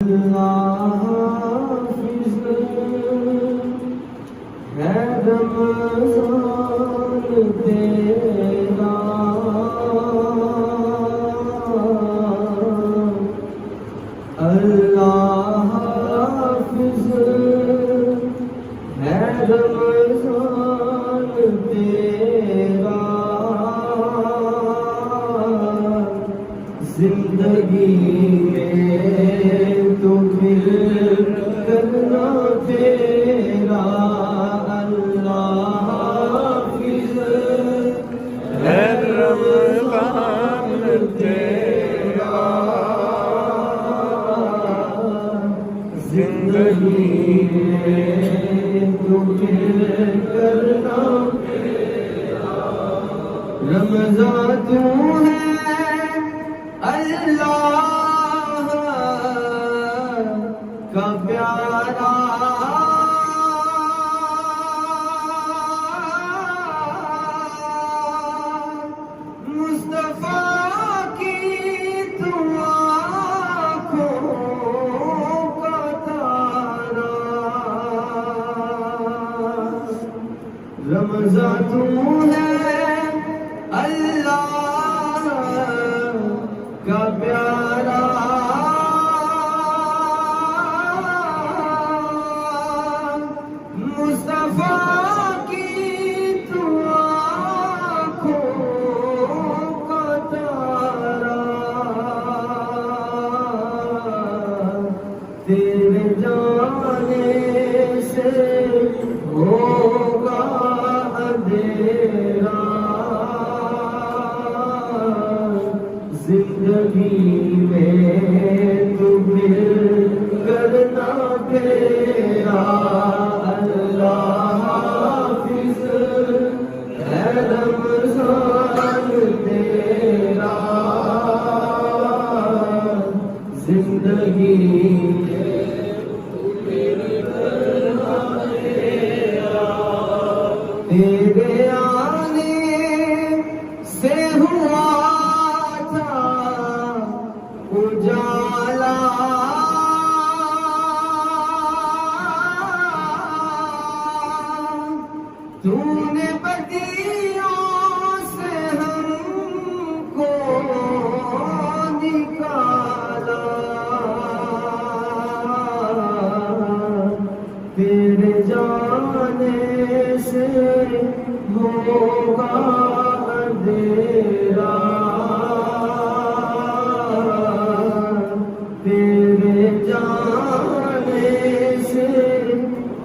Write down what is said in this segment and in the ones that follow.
اللہ حافظ ہے رمضان تیرا، اللہ حافظ ہے رمضان تیرا، زندگی میں تو پھر کرنا تیرا، اللہ حافظ ہے رمضان تیرا، زندگی میں تو پھر کرنا تیرا، رمضان تو ہے اللہ کا پیارا، مصطفیٰ کی تو آنکھوں کا تارا، رمضان تو ہے اللہ کا پیارا، مصطفیٰ کی تو آنکھوں کا تارا، تیرے جانے سے ہوگا اندھیرا، زندگی میں تمہیں کرنا تیرا، اللہ حافظ ہے رمضان تیرا، زندگی میں تمہیں کرنا تیرا، تیرے آنے سے ہوا اجالا، تو نے بدیوں سے ہم کو نکالا، تیرے جانے سے ہوگا اندھیرا، تیرے جانے سے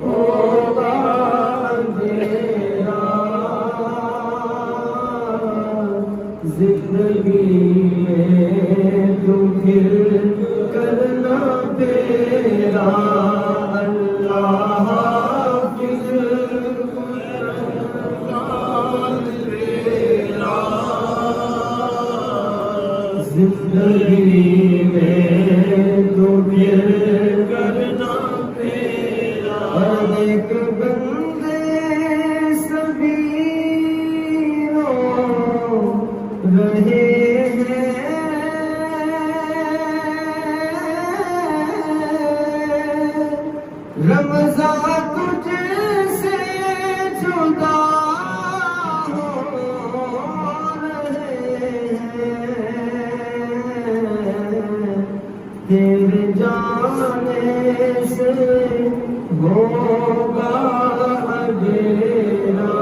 ہوگا اندھیرا، زندگی میں تو پھر کرنا تیرا، اللہ حافظ تیرا، زندگی میں تو پھر کرنا تیرا، ہر ایک بندے سبھی رو رہے ہیں، رمضان تجھ سے جدا ہو رہے ہیں، تیرے جانے سے ہوگا اندھیرا،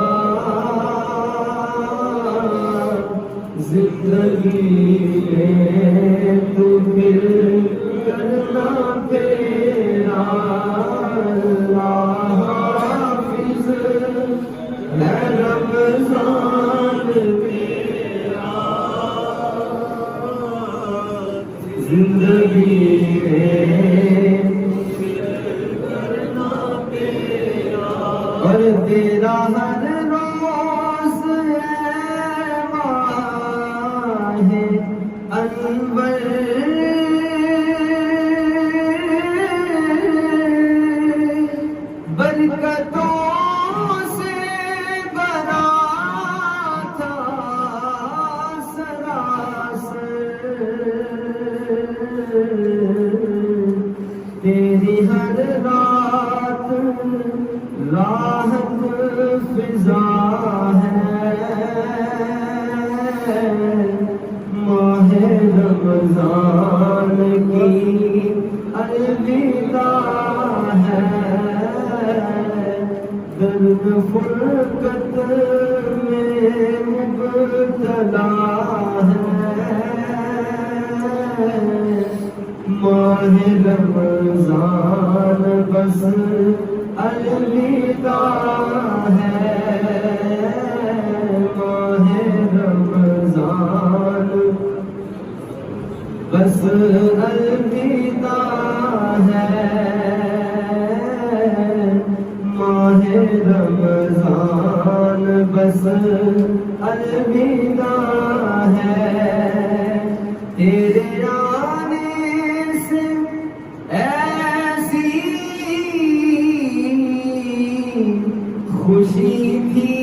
زندگی میں تو پھر کرنا تیرا، اللہ حافظ ہے رمضان تیرا، زندگی میں تیری ہر رات راحت فضا ہے، ماہ رمضان کی الوداع ہے، درد فرقت میں مبتلا ہے، ماہ رمضان بس الوداع ہے، ماہ رمضان بس الوداع ہے، ماہ رمضان بس الوداع ہے، تیرے آنے سے ایسی خوشی تھی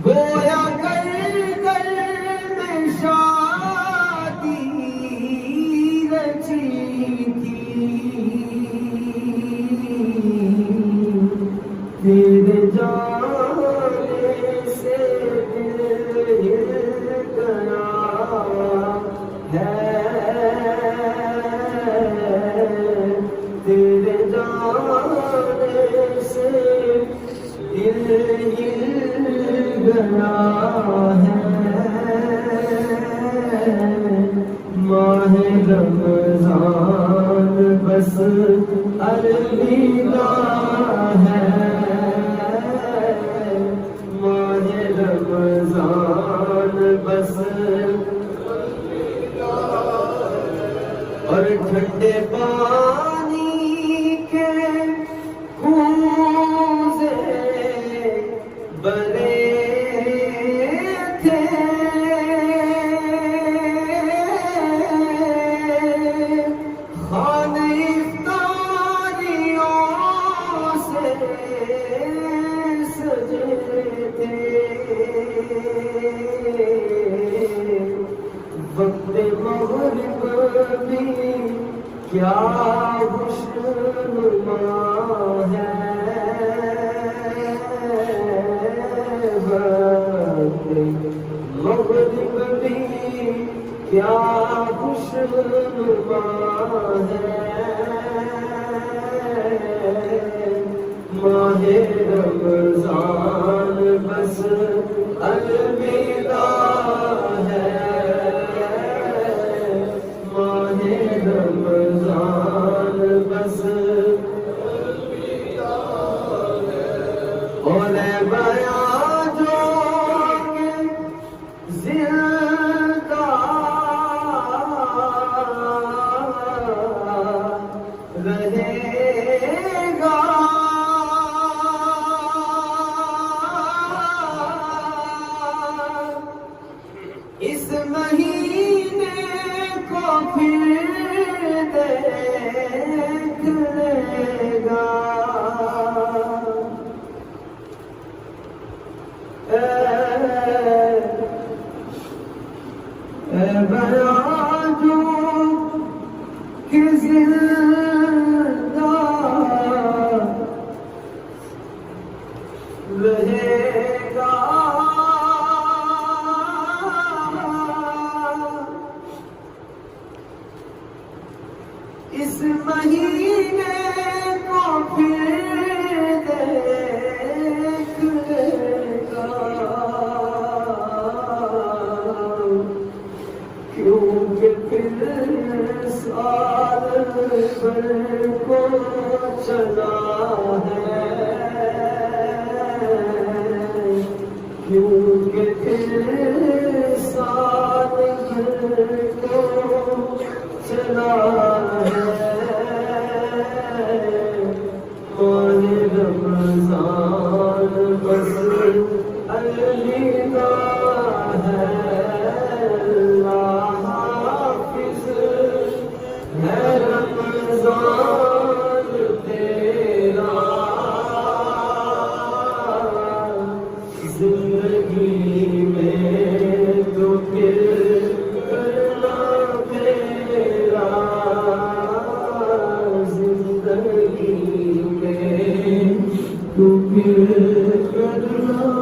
گویا کر کر میں شادی رچی تھی، تیرے جانے سے دل ہل گیا ہے، تیرے جانے سے دل ہل گیا ہے، ماہ رمضان بس الوداع ہے، ماہ رمضان بس اور ٹھنڈے پانی کے کوزے بنے تھے، خانے افطاریوں سے سجے تھے، وقت مغرب بھی کیا خوشنما ہے، وقت مغرب بھی کیا خوشنما ہے، ماہ رمضان بس الوداع ہے، ماہ رمضان بس اور بیاں جو کہ زندہ رہے گا، اس مہینے کو پھر دیکھ لے گا، اے بیاں جو کہ زندہ رہے گا، اس مہینے کو پھر دیکھ لے گا، کیونکہ پھر سال بھر کو چلا ہے، کیونکہ پھر سال بھر کو چلا ہے، ماہ رمضان بس الوداع ہے، اللہ حافظ ہے رمضان تیرا زندگی میں تو پھر کرنا